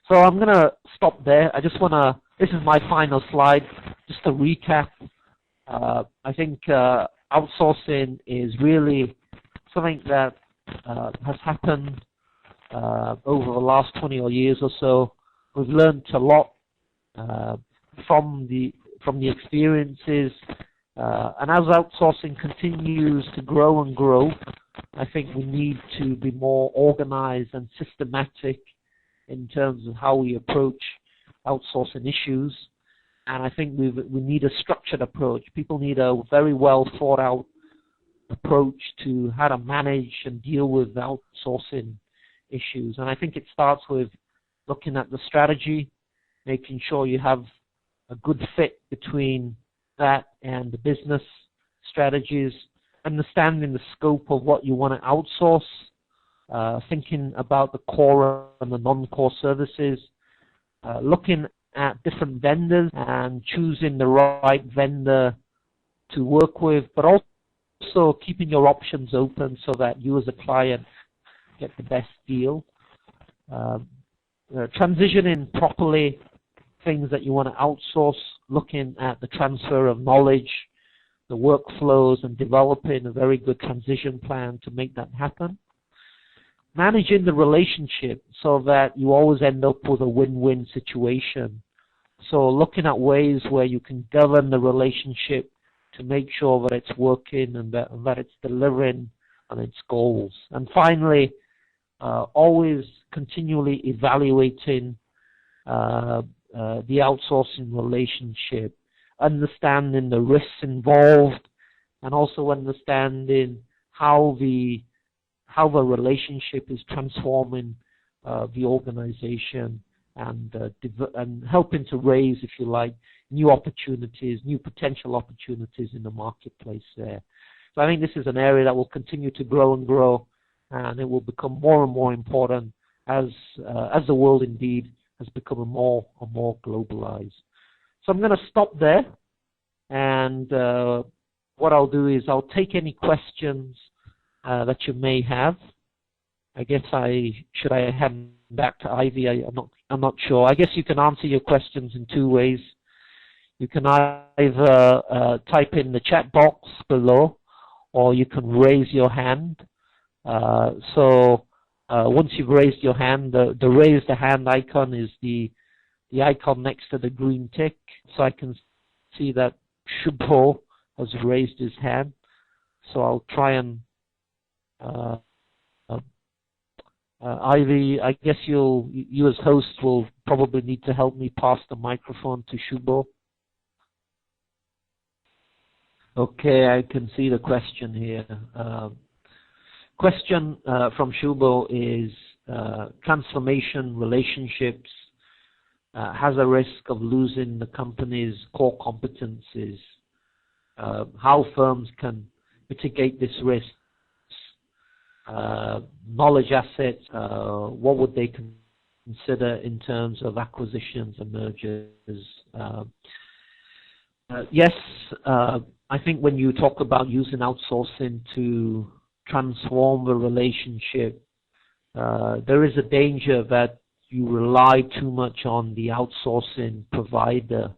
So I'm going to stop there. I just want to, this is my final slide, just to recap. I think outsourcing is really something that has happened over the last 20 odd years or so. We've learned a lot from the experiences, and as outsourcing continues to grow and grow, I think we need to be more organized and systematic in terms of how we approach outsourcing issues. And I think we need a structured approach. People need a very well thought out approach to how to manage and deal with outsourcing issues. And I think it starts with looking at the strategy, making sure you have a good fit between that and the business strategies, understanding the scope of what you want to outsource, thinking about the core and the non-core services, looking at different vendors and choosing the right vendor to work with, but also keeping your options open so that you as a client get the best deal. Transitioning properly things that you want to outsource, looking at the transfer of knowledge, the workflows, and developing a very good transition plan to make that happen. Managing the relationship so that you always end up with a win-win situation. So looking at ways where you can govern the relationship to make sure that it's working and that it's delivering on its goals. And finally, always continually evaluating the outsourcing relationship, understanding the risks involved, and also understanding how the relationship is transforming the organization and helping to raise, if you like, new opportunities, new potential opportunities in the marketplace there. So I think this is an area that will continue to grow and grow, and it will become more and more important as the world indeed has become more and more globalized. So I'm going to stop there, and what I'll do is I'll take any questions that you may have. I guess should I hand back to Ivy? I'm not sure. I guess you can answer your questions in two ways. You can either type in the chat box below, or you can raise your hand. Once you've raised your hand, the raise the hand icon is the icon next to the green tick. So I can see that Shubho has raised his hand. So I'll try and Ivy, I guess you as host will probably need to help me pass the microphone to Shubho. Okay, I can see the question here. Question from Shubho is transformation relationships has a risk of losing the company's core competencies. How firms can mitigate this risk? Knowledge assets, what would they consider in terms of acquisitions and mergers? Yes, I think when you talk about using outsourcing to transform the relationship, there is a danger that you rely too much on the outsourcing provider.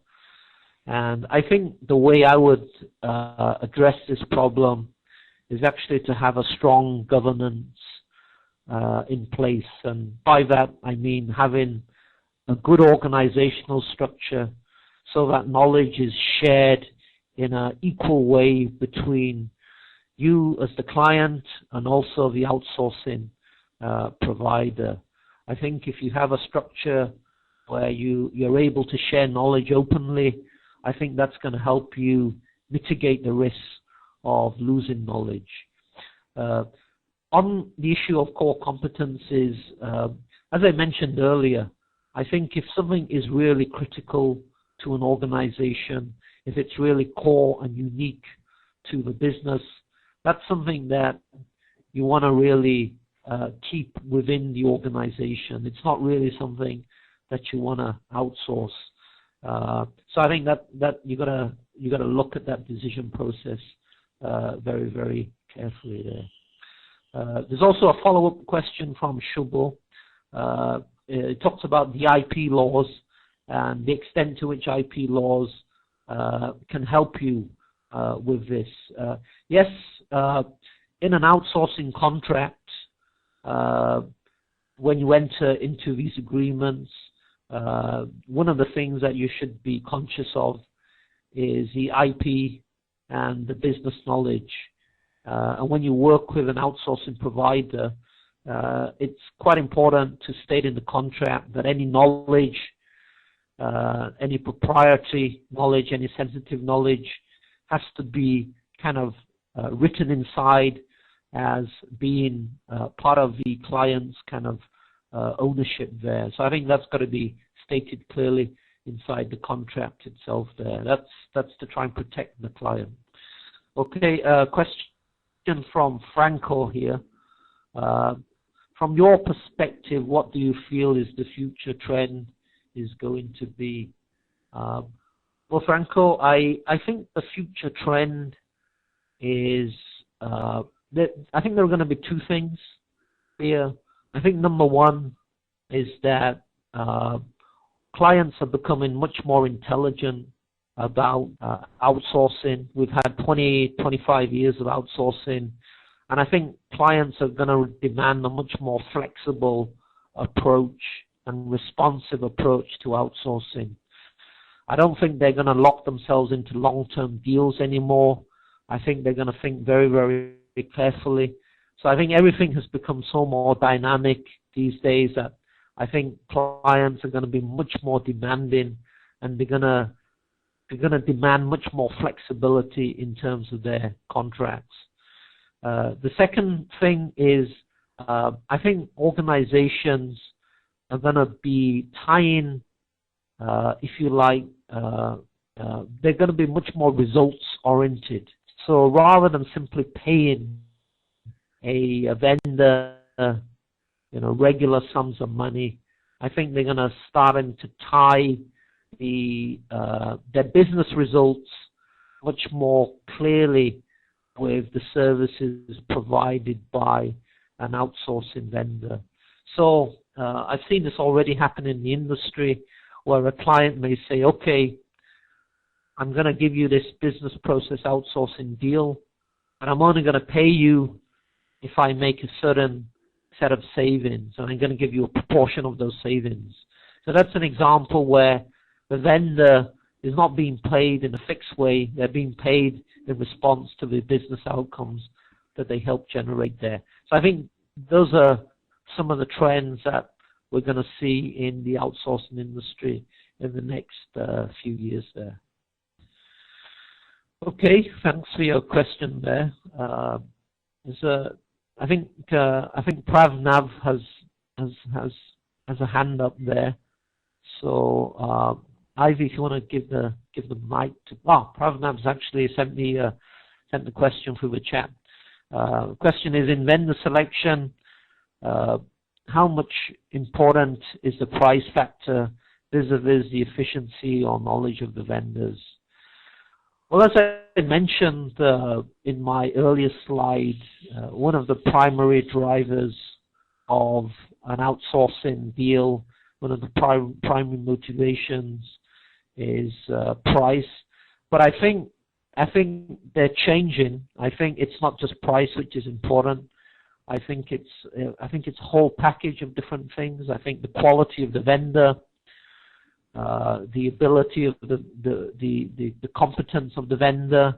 And I think the way I would address this problem is actually to have a strong governance in place. And by that, I mean having a good organizational structure so that knowledge is shared in an equal way between you as the client and also the outsourcing provider. I think if you have a structure where you're able to share knowledge openly, I think that's going to help you mitigate the risks of losing knowledge. On the issue of core competencies, as I mentioned earlier, I think if something is really critical to an organization, if it's really core and unique to the business, that's something that you want to really keep within the organization. It's not really something that you want to outsource. So I think that you gotta look at that decision process very, very carefully there. There's also a follow-up question from Shubho. it talks about the IP laws and the extent to which IP laws can help you with this. Yes, in an outsourcing contract, when you enter into these agreements, one of the things that you should be conscious of is the IP and the business knowledge. And when you work with an outsourcing provider, it's quite important to state in the contract that any knowledge, any proprietary knowledge, any sensitive knowledge has to be kind of written inside as being part of the client's kind of ownership there. So I think that's got to be stated clearly inside the contract itself there. That's to try and protect the client. Okay, question from Franco here. From your perspective, what do you feel is the future trend is going to be? Well, Franco, I think the future trend is I think there are going to be two things here. I think number one is that clients are becoming much more intelligent about outsourcing. We've had 20, 25 years of outsourcing, and I think clients are going to demand a much more flexible approach and responsive approach to outsourcing. I don't think they're going to lock themselves into long-term deals anymore. I think they're going to think very, very carefully. So I think everything has become so more dynamic these days that I think clients are going to be much more demanding, and they're going to demand much more flexibility in terms of their contracts. The second thing is I think organizations are going to be tying, if you like, they're going to be much more results oriented. So rather than simply paying a vendor, regular sums of money, I think they're going to starting to tie their business results much more clearly with the services provided by an outsourcing vendor. So I've seen this already happen in the industry, where a client may say, okay, I'm going to give you this business process outsourcing deal, and I'm only going to pay you if I make a certain set of savings, and I'm going to give you a proportion of those savings. So that's an example where the vendor is not being paid in a fixed way. They're being paid in response to the business outcomes that they help generate there. So I think those are some of the trends that we're going to see in the outsourcing industry in the next few years there. Okay, thanks for your question there. I think Pravnav has a hand up there. So Ivy, if you want to give the mic to Pravnav's actually sent the question through the chat. The question is, in vendor selection, how much important is the price factor vis-a-vis the efficiency or knowledge of the vendors? Well, as I mentioned in my earlier slide, one of the primary drivers of an outsourcing deal, one of the primary motivations is price. But I think they're changing. I think it's not just price which is important. I think it's a whole package of different things. I think the quality of the vendor, the ability of the competence of the vendor,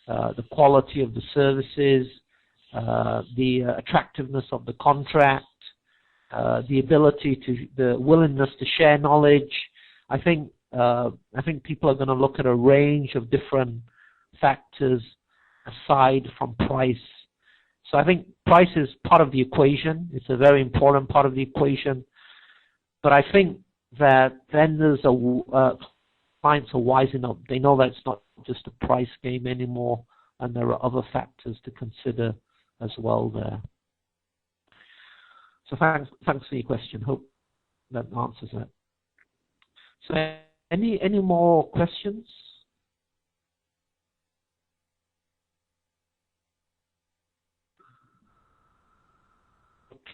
the quality of the services, the attractiveness of the contract, the willingness to share knowledge. I think people are going to look at a range of different factors aside from price. So I think price is part of the equation. It's a very important part of the equation. But I think that vendors clients are wise enough. They know that it's not just a price game anymore, and there are other factors to consider as well there. So thanks for your question. Hope that answers that. So any more questions?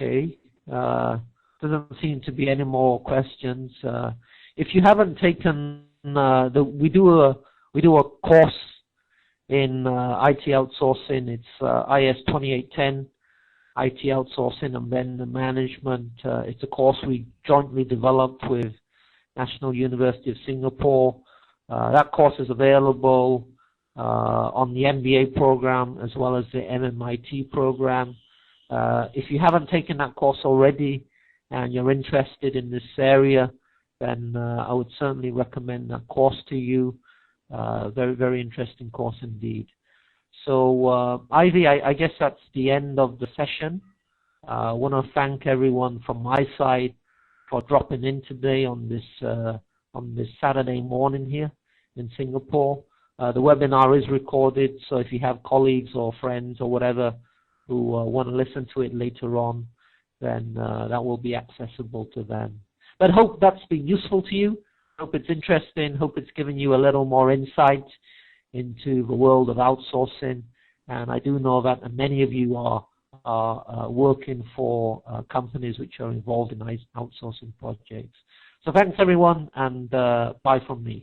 Okay. Doesn't seem to be any more questions. If you haven't taken we do a course in IT outsourcing. It's IS 2810 IT outsourcing and vendor management. It's a course we jointly developed with National University of Singapore. That course is available on the MBA program as well as the MMIT program. If you haven't taken that course already and you're interested in this area, then I would certainly recommend that course to you. Very, very interesting course indeed. So, Ivy, I guess that's the end of the session. I want to thank everyone from my side for dropping in today on this Saturday morning here in Singapore. The webinar is recorded, so if you have colleagues or friends or whatever who want to listen to it later on, then that will be accessible to them. But hope that's been useful to you. Hope it's interesting. Hope it's given you a little more insight into the world of outsourcing. And I do know that many of you are working for companies which are involved in outsourcing projects. So thanks everyone, and bye from me.